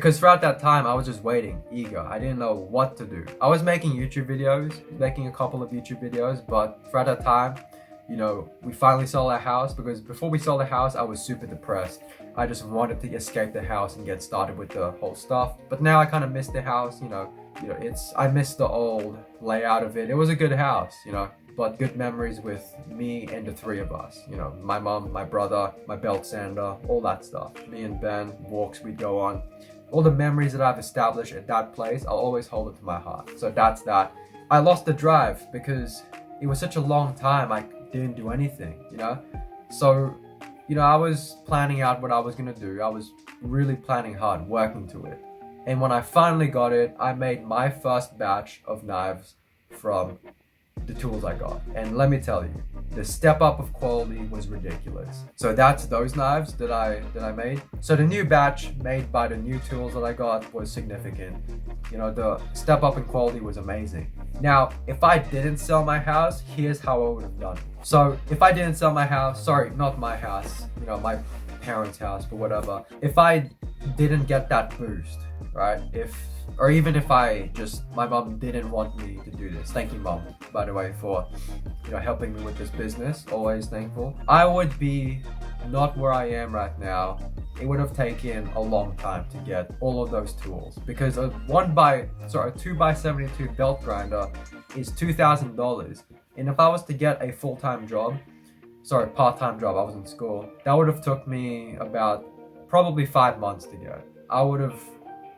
because throughout that time I was just waiting, eager. I didn't know what to do. I was making YouTube videos, making a couple of YouTube videos, but throughout that time, you know, we finally sold our house, because before we sold the house, I was super depressed. I just wanted to escape the house and get started with the whole stuff. But now I kind of miss the house, I miss the old layout of it. It was a good house, but good memories with me and the three of us. My mom, my brother, my belt sander, all that stuff. Me and Ben, walks we'd go on. All the memories that I've established at that place, I'll always hold it to my heart. So that's that. I lost the drive because it was such a long time I didn't do anything, So, I was planning out what I was gonna do. I was really planning hard, working to it. And when I finally got it, I made my first batch of knives from the tools I got. And let me tell you, the step up of quality was ridiculous. So that's those knives that I made. So the new batch made by the new tools that I got was significant. The step up in quality was amazing. Now, if I didn't sell my house, here's how I would have done it. So if I didn't sell my house, sorry, not my house, my parents' house, but whatever. If I didn't get that boost, right? Even if my mom didn't want me to do this. Thank you, mom, by the way, for, helping me with this business. Always thankful. I would be not where I am right now. It would have taken a long time to get all of those tools, because a 2x72 belt grinder is $2,000. And if I was to get a part-time job, I was in school, that would have took me about probably 5 months to get. I would have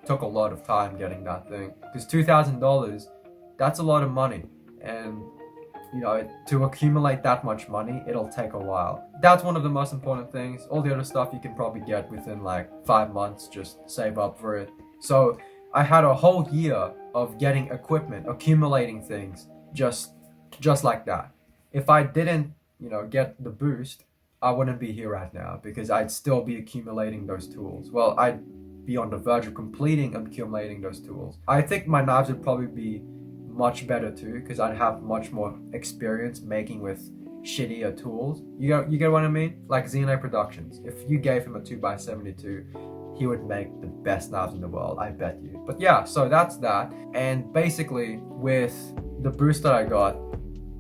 took a lot of time getting that thing, because $2,000, that's a lot of money, and to accumulate that much money, it'll take a while. That's one of the most important things. All the other stuff you can probably get within like 5 months. Just save up for it. So I had a whole year of getting equipment, accumulating things, just like that. If I didn't get the boost, I wouldn't be here right now, because I'd still be accumulating those tools. Well, I'd be on the verge of accumulating those tools. I think my knives would probably be much better too, because I'd have much more experience making with shittier tools. You get what I mean? Like Xeno Productions. If you gave him a 2x72, he would make the best knives in the world, I bet you. But yeah, so that's that. And basically, with the boost that I got,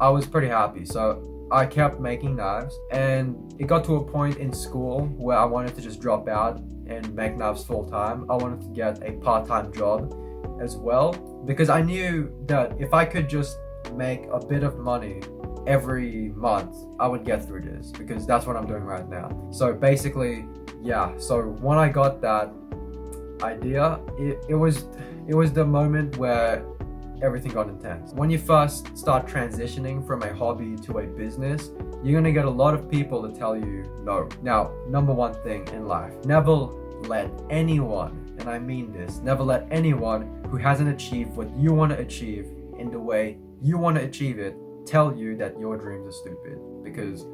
I was pretty happy. So I kept making knives, and it got to a point in school where I wanted to just drop out and make knives full time. I wanted to get a part-time job as well, because I knew that if I could just make a bit of money every month, I would get through this, because that's what I'm doing right now. So basically, yeah, so when I got that idea, it was the moment where everything got intense. When you first start transitioning from a hobby to a business, you're gonna get a lot of people to tell you no. Now, number one thing in life, never let anyone, and I mean this, never let anyone who hasn't achieved what you want to achieve in the way you want to achieve it tell you that your dreams are stupid, because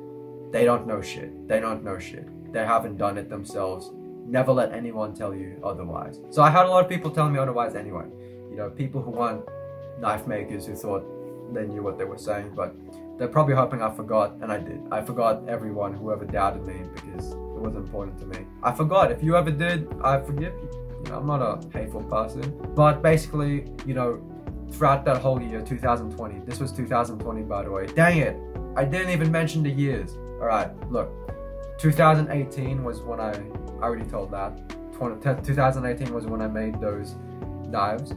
they don't know shit. They don't know shit. They haven't done it themselves. Never let anyone tell you otherwise. So I had a lot of people telling me otherwise anyway. People who weren't knife makers, who thought they knew what they were saying, but they're probably hoping I forgot, and I did. I forgot everyone who ever doubted me, because it was important to me. I forgot. If you ever did, I forgive you. I'm not a hateful person. But basically, throughout that whole year, 2020, this was 2020, by the way. Dang it, I didn't even mention the years. All right, look, 2018 was when I already told that. 2018 was when I made those knives,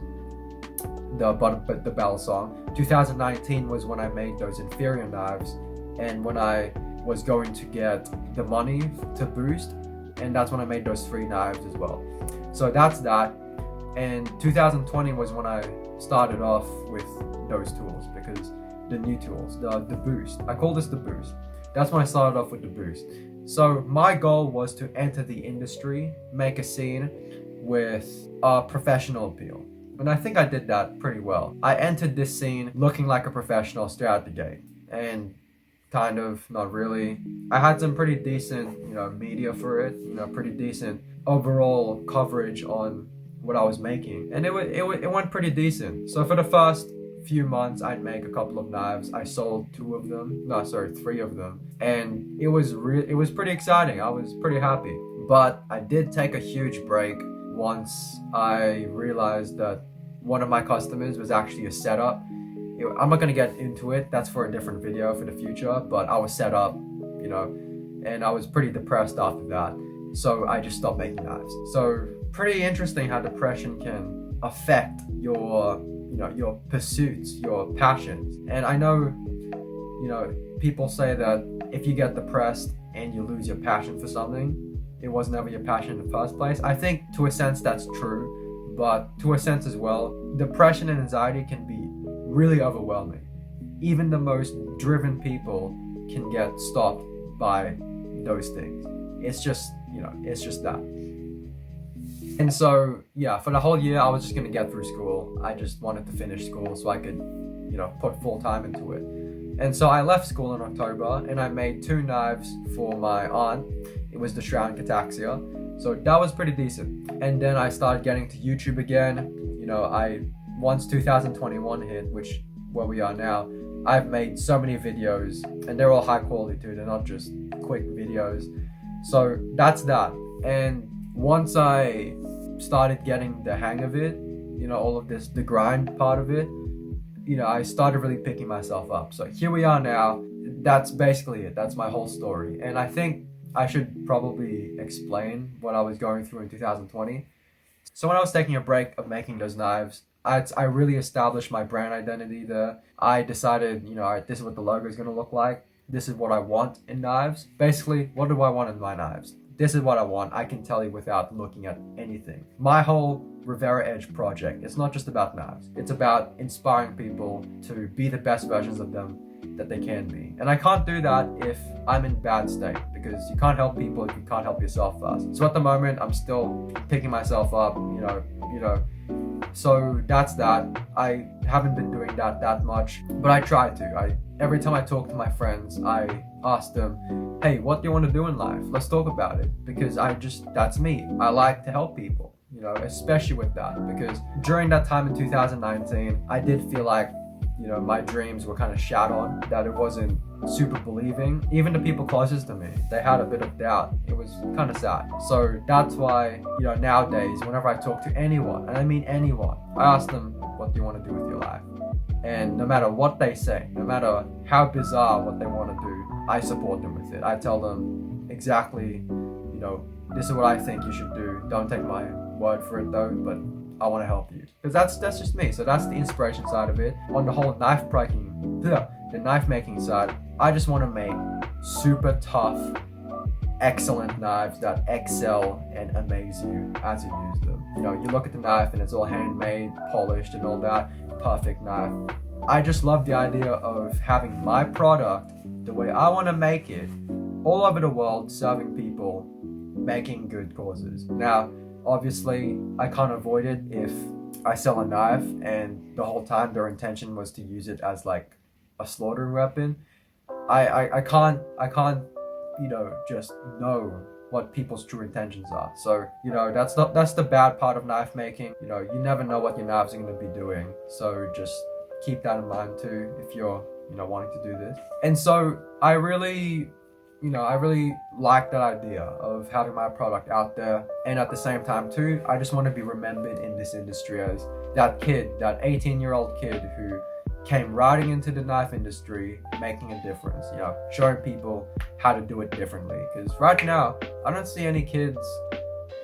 the bell song. 2019 was when I made those inferior knives, and when I was going to get the money to boost, and that's when I made those 3 knives as well. So that's that. And 2020 was when I started off with those tools, because the new tools, the boost. I call this the boost. That's when I started off with the boost. So my goal was to enter the industry, make a scene with a professional appeal. And I think I did that pretty well. I entered this scene looking like a professional straight out the gate. And kind of, not really. I had some pretty decent, media for it, pretty decent overall coverage on what I was making. And it went pretty decent. So for the first few months, I'd make a couple of knives. I sold 3 of them. And it was pretty exciting. I was pretty happy. But I did take a huge break once I realized that one of my customers was actually a setup. I'm not gonna get into it, that's for a different video for the future, but I was set up, you know, and I was pretty depressed after that. So I just stopped making knives. So pretty interesting how depression can affect your, you know, your pursuits, your passions. And I know, you know, people say that if you get depressed and you lose your passion for something, it was never your passion in the first place. I think to a sense that's true, but to a sense as well, depression and anxiety can be really overwhelming. Even the most driven people can get stopped by those things. It's just, you know, it's just that. And so, yeah, for the whole year, I was just gonna get through school. I just wanted to finish school so I could, you know, put full time into it. And so I left school in October and I made 2 knives for my aunt. It was the Shroud and Cataxia. So that was pretty decent. And then I started getting to YouTube again. You know, once 2021 hit, which where we are now, I've made so many videos and they're all high quality too. They're not just quick videos. So that's that. And once I started getting the hang of it, you know, all of this, the grind part of it, you know, I started really picking myself up. So here we are now. That's basically it. That's my whole story. And I think I should probably explain what I was going through in 2020. So when I was taking a break of making those knives, I really established my brand identity there. I decided, you know, all right, this is what the logo is going to look like. This is what I want in knives. Basically, what do I want in my knives? This is what I want. I can tell you without looking at anything. My whole Riveraedge project, it's not just about knives. It's about inspiring people to be the best versions of them that they can be. And I can't do that if I'm in bad state, because you can't help people if you can't help yourself first. So at the moment, I'm still picking myself up, you know. So that's that. I haven't been doing that much, but I try to. Every time I talk to my friends, I ask them, hey, what do you want to do in life? Let's talk about it, because that's me. I like to help people, you know, especially with that, because during that time in 2019, I did feel like, you know, my dreams were kind of shat on, that it wasn't super believing. Even the people closest to me, they had a bit of doubt. It was kind of sad. So that's why, you know, nowadays, whenever I talk to anyone, and I mean anyone, I ask them, what do you want to do with your life? And no matter what they say, no matter how bizarre what they want to do, I support them with it. I tell them exactly, you know, this is what I think you should do. Don't take my word for it though, but I want to help you. Because that's just me. So that's the inspiration side of it. On the whole the knife making side, I just want to make super tough, excellent knives that excel and amaze you as you use them. You know, you look at the knife and it's all handmade, polished and all that, perfect knife. I just love the idea of having my product the way I want to make it all over the world, serving people, making good causes. Now, obviously, I can't avoid it if I sell a knife and the whole time their intention was to use it as like a slaughtering weapon. I can't, you know, just know what people's true intentions are. So, you know, that's the bad part of knife making. You know, you never know what your knives are going to be doing. So just keep that in mind too if you're, you know, wanting to do this. And so I really like that idea of having my product out there. And at the same time too, I just want to be remembered in this industry as that kid, that 18-year-old kid who came riding into the knife industry, making a difference, you know, showing people how to do it differently. Because right now, I don't see any kids,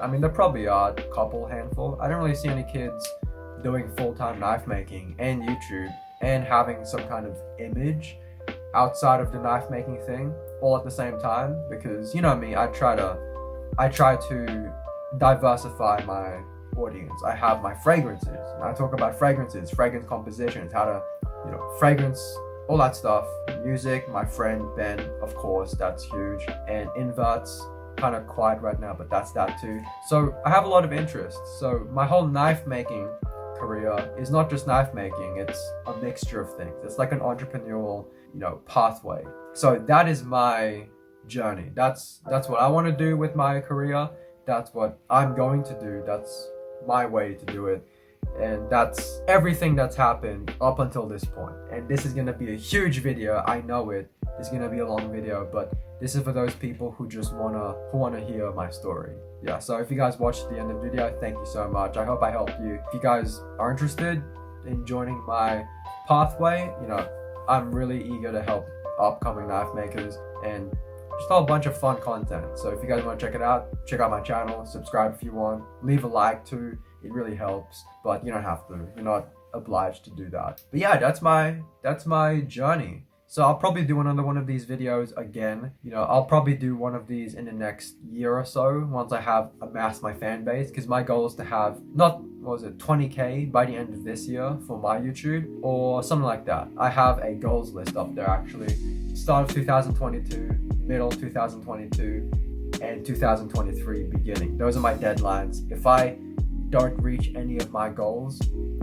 I mean, there probably are a couple, handful. I don't really see any kids doing full-time knife making and YouTube and having some kind of image outside of the knife making thing all at the same time. Because, you know me, I try to diversify my audience. I have my fragrances. I talk about fragrances, fragrance compositions, how to, you know, fragrance, all that stuff. Music, my friend Ben, of course, that's huge. And inverts, kind of quiet right now, but that's that too. So I have a lot of interests. So my whole knife making career is not just knife making, it's a mixture of things. It's like an entrepreneurial, you know, pathway. So that is my journey. That's what I want to do with my career. That's what I'm going to do. That's my way to do it. And that's everything that's happened up until this point. And this is going to be a huge video, I know it, It's gonna be a long video, but this is for those people who just wanna hear my story. Yeah, so if you guys watched the end of the video, thank you so much. I hope I helped you. If you guys are interested in joining my pathway, you know, I'm really eager to help upcoming knife makers and just a whole bunch of fun content. So if you guys want to check it out, check out my channel, subscribe if you want, leave a like too, it really helps, but you don't have to, you're not obliged to do that. But yeah, that's my journey. So I'll probably do another one of these videos again. You know, I'll probably do one of these in the next year or so once I have amassed my fan base, because my goal is to have 20k by the end of this year for my YouTube or something like that. I have a goals list up there actually. Start of 2022, middle 2022, and 2023 beginning. Those are my deadlines. If I don't reach any of my goals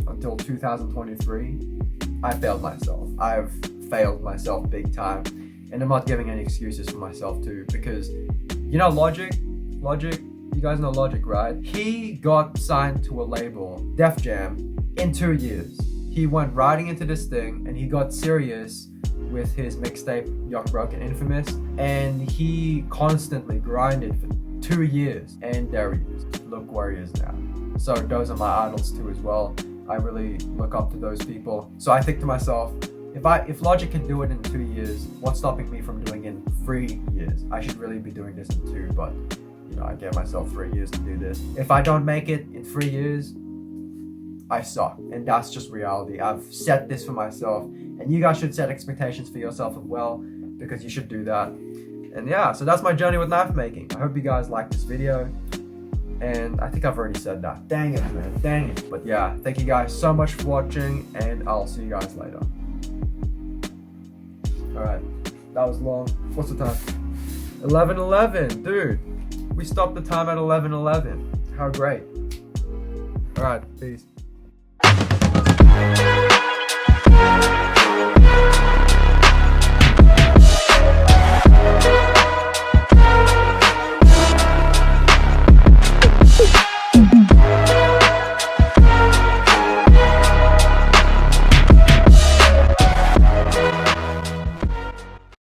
until 2023, I failed myself. I've failed myself big time, and I'm not giving any excuses for myself too, because you know Logic, you guys know Logic, right? He got signed to a label, Def Jam, in 2 years. He went riding into this thing and he got serious with his mixtape Young, Broke and Infamous, and he constantly grinded for 2 years, and there he is. Look where he is now. So those are my idols too as well. I really look up to those people. So I think to myself, if Logic can do it in 2 years, what's stopping me from doing it in 3 years? I should really be doing this in 2, but you know, I gave myself 3 years to do this. If I don't make it in 3 years, I suck, and that's just reality. I've set this for myself, and you guys should set expectations for yourself as well, because you should do that. And yeah, so that's my journey with knife making. I hope you guys liked this video, and I think I've already said that. Dang it, man, dang it. But yeah, thank you guys so much for watching, and I'll see you guys later. Alright, that was long. What's the time? 11:11, dude. We stopped the time at 11:11. How great. Alright, peace.